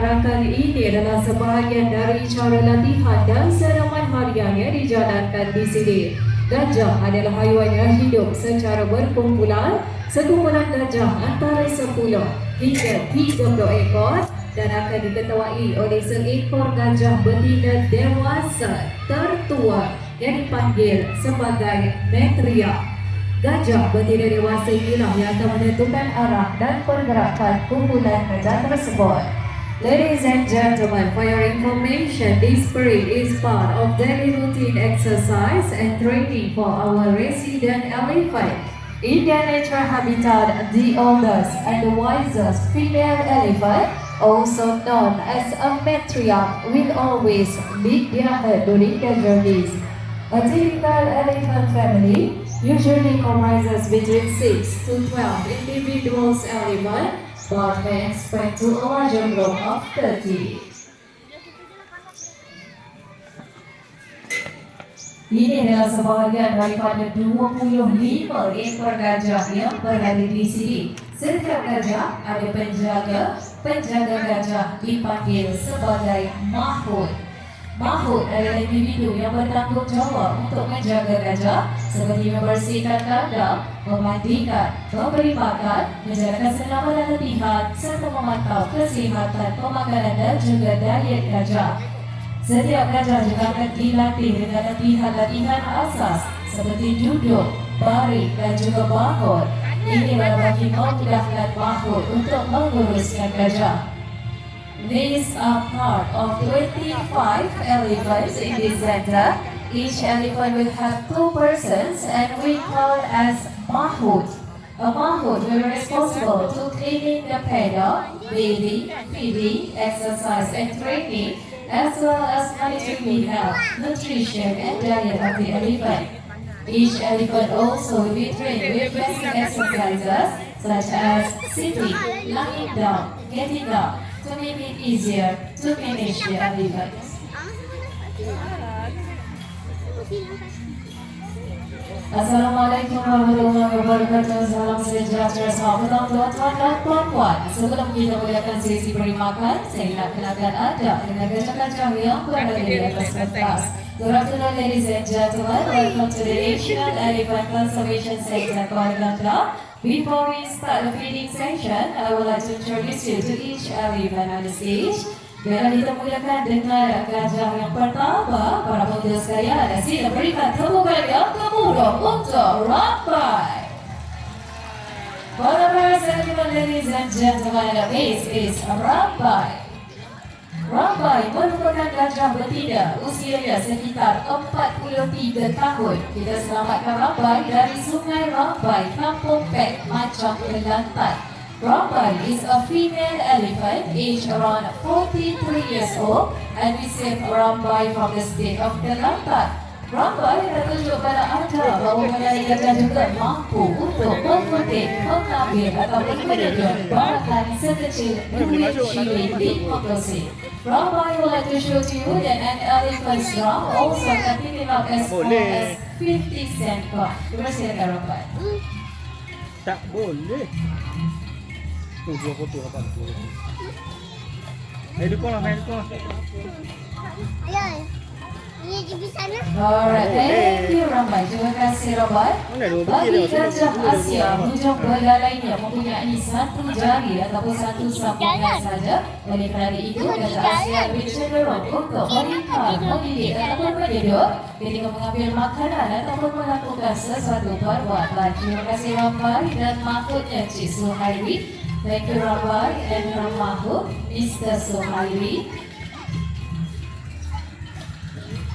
Rangkaian ini adalah sebahagian dari cara latihan dan senaman harian yang dijalankan di sini. Gajah adalah haiwan yang hidup secara berkumpulan. Sekumpulan gajah antara 10 hingga 30 ekor dan akan diketuai oleh seekor gajah betina dewasa tertua yang dipanggil sebagai matriarch. Gajah betina dewasa inilah yang akan menentukan arah dan pergerakan kumpulan gajah tersebut. Ladies and gentlemen, for your information, this parade is part of daily routine exercise and training for our resident elephant. In their nature habitat, the oldest and the wisest female elephant, also known as a matriarch, will always lead their herd during their journeys. A typical elephant family usually comprises between 6 to 12 individuals elephant, but may expand to a larger group of 30. Ini adalah sebahagian daripada 25 ekor gajah yang berada di sini. Setiap gajah ada penjaga. Penjaga gajah dipanggil sebagai mahut. Mahut adalah individu yang bertanggungjawab untuk menjaga gajah seperti membersihkan kandang, memandikan, memberi makan, menjalankan senaman latihan serta memantau kesihatan pemakanan dan juga diet gajah. Setiap gajah juga akan dilatih dengan latihan asas seperti duduk, baring dan juga bangun. Inilah bagi memudahkan mahut untuk menguruskan gajah. These are part of 25 elephants in this center. Each elephant will have 2 persons and we call as mahut. A mahut will be responsible to cleaning the paddock, bathing, feeding, exercise and training, as well as monitoring health, nutrition and diet of the elephant. Each elephant also will be trained with basic exercises such as sitting, lying down, getting up, to make it easier to manage the elephants. Assalamualaikum warahmatullahi wabarakatuh. Salam sejahtera sahabat tuan-tuan dan puan-puan. Sebelum kita mulakan sesi beri makan, saya nak kenalkan anda dengan gajah-gajah yang berada di atas pentas. Good afternoon, ladies and gentlemen. Welcome to the National Elephant Conservation Center, Kuala Lumpur. Before we start the feeding session, I would like to introduce you to each elephant on the stage. Biarlah kita mulakan dengan gajah yang pertama. Para pemuda sekalian, sila berikan tepukan yang gemuruh untuk Rampai. For the first elephant, ladies and gentlemen, this is Rampai. Rampai merupakan gajah betina, usianya sekitar 43 tahun. Kita selamatkan Rampai dari sungai Rampai, Kampung Pek, Macang, Kelantan. Rampai is a female elephant aged around 43 years old and we saved Rampai from the state of Kelantan. Rampai tunjuk pada anda bahawa mengenai gajah juga mampu untuk mengutip, mengambil ataupun menedun barakan sekecil duit shilling di Mokosi. Rampai would like to show to you that an elephant's drum also can pick it up as small as 50 cent coin. Persilakan Rampai. Tak boleh. Tu dua kotor apa tu? Ayo kau lah, main kau lah. Ayo. Ini di sana. Alright, thank you Rampai. Terima kasih Rampai. Bagi gajah Asia, hujung belalainya mempunyai satu jari ataupun satu sambungan saja. Oleh kerana itu, gajah Asia lebih cenderung untuk melingkar, mendidik ataupun menjeduk ketika mengambil makanan ataupun melakukan sesuatu perbuatan. Terima kasih Rampai dan mahutnya Cik Suhairi. Thank you Rampai and Mahut, Mr. Suhairi.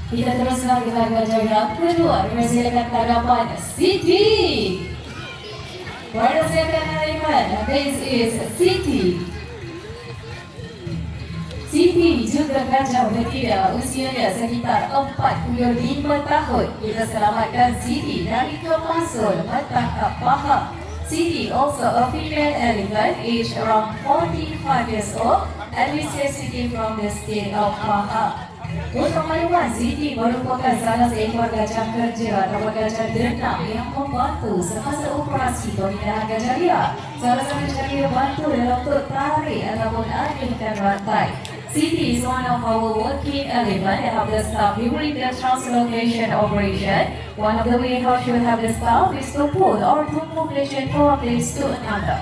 Kita teruskan dengan gajah yang kedua. Dipersilakan tanggapan Siti. For the second elephant, this is Siti. Siti juga gajah betina, usianya sekitar 45 tahun. Kita selamatkan Siti dari kemasul mentangkap paha. Siti also a female elephant aged around 45 years old and we save Siti from the state of paha. Untuk makluman, Siti merupakan salah seekor gajah kerja atau gajah denam yang membantu semasa operasi pemindahan gajah liar. Salah satu cara dia bantu dalam untuk tarik ataupun alihkan rantai. Siti is one of our working elephant and have the staff during the translocation operation. One of the way how she will have the staff is to pull or to move patient from a place to another.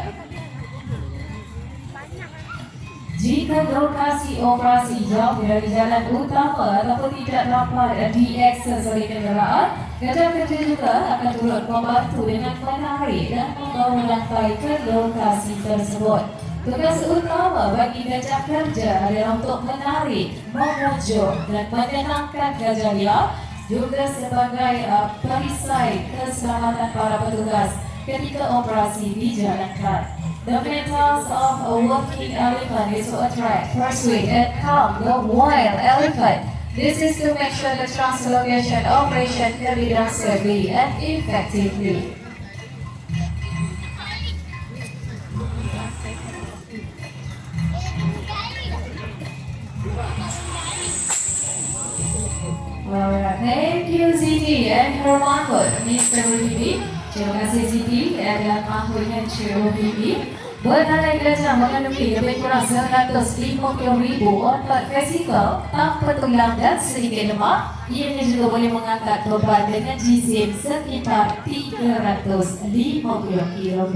Jika lokasi operasi jauh dari jalan utama ataupun tidak dapat diakses oleh kenderaan, gajah kerja juga akan turut membantu dengan menarik dan membawa rantai ke lokasi tersebut. Tugas utama bagi gajah kerja adalah untuk menarik, memujuk dan menenangkan gajah liar, juga sebagai perisai keselamatan para petugas ketika operasi dijalankan. The main task of a working elephant is to attract, persuade, and calm the wild elephant. This is to make sure the translocation operation can be done safely and effectively. Alright, thank you Siti and her mahkot, Mr. Rubibi. Terima kasih Siti dan mahkotnya Encik Rubibi. Betalai gajah mengandungi lebih kurang 150,000 otot fizikal tanpa tulang dan sedikit lemak. Ianya juga boleh mengangkat beban dengan jisim sekitar 350 kg.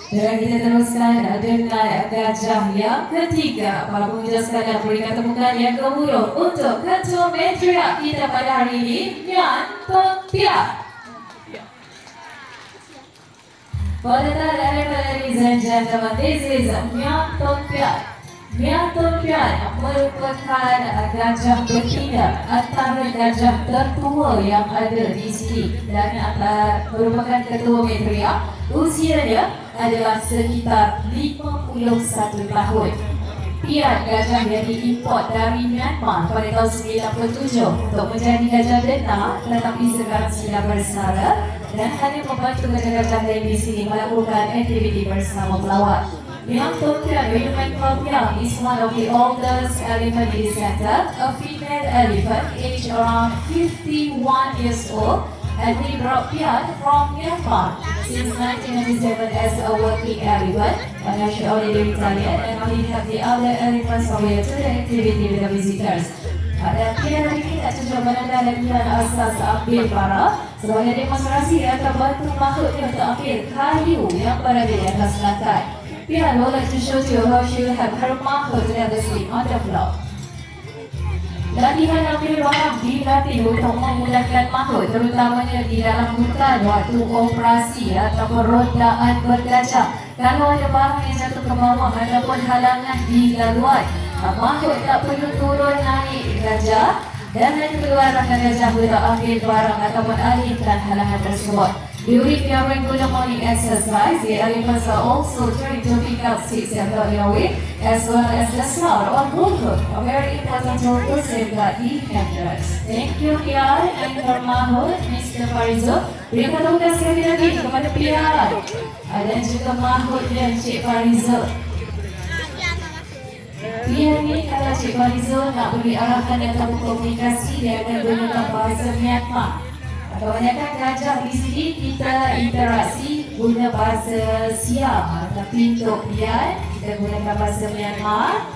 Dan kita teruskan dengan gajah yang ketiga. Para pengunjung sekalian, berikan tepukan yang gemuruh untuk ketua matriark kita pada hari ini, Nyan Tong Piat. Pada tadi, ladies and gentlemen, this is Nyan Tong Piat. Nyan Tong Piat merupakan gajah betina antara gajah tertua yang ada di sini dan merupakan ketua matriark. Usianya adalah sekitar 51 tahun. Piat gajah yang diimport dari Myanmar pada tahun 97 untuk menjadi gajah denam, tetapi sekarang sudah bersara dan hanya membantu gajah-gajah lain di sini melakukan aktiviti bersama pelawat. Yang Tokyo Elephant Club Yang is one of the oldest elephant in the center, a female elephant aged around 51 years old, and we brought Piat from Myanmar since 1997 as a working elephant, and she already retired and only have the other elephants away to the activity with the visitors. Dan Piat ini tak cuma menanda dan asas ambil barang sebagai demonstrasi atau bantu makhluknya untuk ambil kayu yang berada di atas lantai. Piat would like to show you how she will have her makhluk to sleep on the floor. Latihan ambil barang dilatih untuk memudahkan makhluk, terutamanya di dalam hutan waktu operasi atau perondaan bergajah. Kalau ada barang yang jatuh ke bawah ataupun halangan di laluan, makhluk tak perlu turun naik gajah dan hanya perlu arahkan gajah untuk ambil barang ataupun alihkan halangan tersebut. During their regular morning exercise, the elephants are also trained to pick up sticks and throw it away, as well as the snout or bullhook, a very important tool to safeguard the hindrance. Thank you, Piat and her mahkot, Mr. Farizo. Berikan tepukan sekali lagi kepada Piat dan juga mahkotnya Encik Farizo. Piat ni kalau Encik Farizo nak beri arahan atau komunikasi, dia akan gunakan bahasa Myanmar. Kebanyakan gajah di sini kita interaksi guna bahasa Siam, tapi untuk Piat kita gunakan bahasa Myanmar.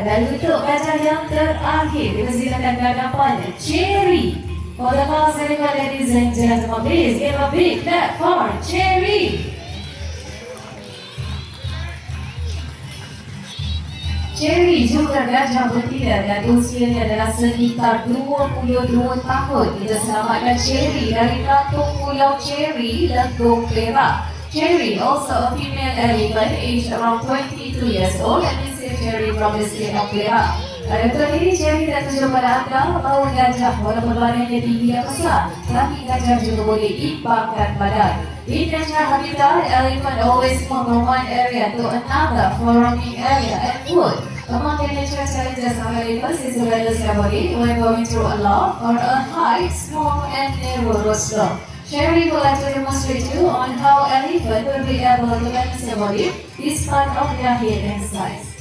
Dan untuk gajah yang terakhir dipersilakan ke hadapan Cherry. For the last animal, ladies and gentlemen, please give a big clap for Cherry. Cherry juga gajah betina dan usianya adalah sekitar 22 tahun. Kita selamatkan Cherry dari kampung Pulau Cherry, Legong Perak. Cherry, also a female elephant, aged around 22 years old, and is a Cherry from the state of Perak. Untuk ini Cherry tak tunjuk pada anda bahawa gajah walaupun badannya tinggi dan besar, tapi gajah juga boleh imbangkan badan. In natural habitat, elephant always move from one area to another for roaming area and food. Among the natural challenges of elephants is to balance their body when going through a long or a high, small and narrow road slope. Cherry would like to demonstrate you on how elephant will be able to balance their body despite of their height and size.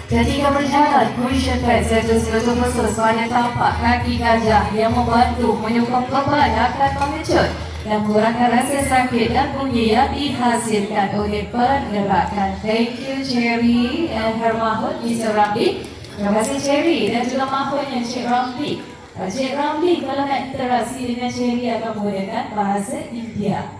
Ketika berjalan, cushion pad serta seluruh sesuai tapak kaki gajah yang membantu menyokong korban akan mengecut dan mengurangkan rasa sakit dan bunyi yang dihasilkan oleh pergerakan. Thank you Cherry and her mahut Mr. Ramli. Terima kasih Cherry dan juga mahutnya Cik Ramli. Cik Ramli kalau nak interaksi dengan Cherry akan menggunakan bahasa India.